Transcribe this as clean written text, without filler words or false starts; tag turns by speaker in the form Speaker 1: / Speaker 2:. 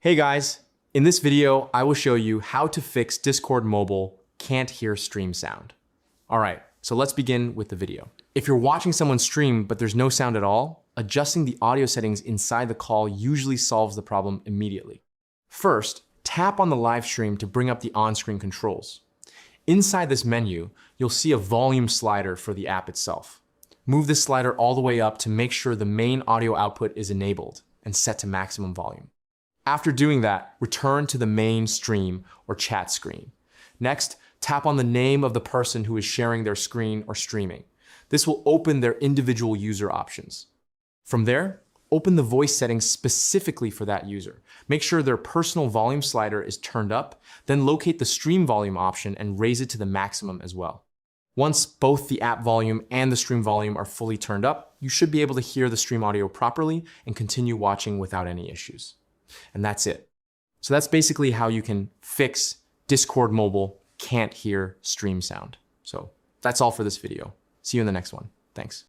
Speaker 1: Hey guys, in this video, I will show you how to fix Discord Mobile can't hear stream sound. All right, so let's begin with the video. If you're watching someone stream but there's no sound at all, adjusting the audio settings inside the call usually solves the problem immediately. First, tap on the live stream to bring up the on-screen controls. Inside this menu, you'll see a volume slider for the app itself. Move this slider all the way up to make sure the main audio output is enabled and set to maximum volume. After doing that, return to the main stream or chat screen. Next, tap on the name of the person who is sharing their screen or streaming. This will open their individual user options. From there, open the voice settings specifically for that user. Make sure their personal volume slider is turned up, then locate the stream volume option and raise it to the maximum as well. Once both the app volume and the stream volume are fully turned up, you should be able to hear the stream audio properly and continue watching without any issues. And that's it. So that's basically how you can fix Discord Mobile can't hear stream sound. So that's all for this video. See you in the next one. Thanks.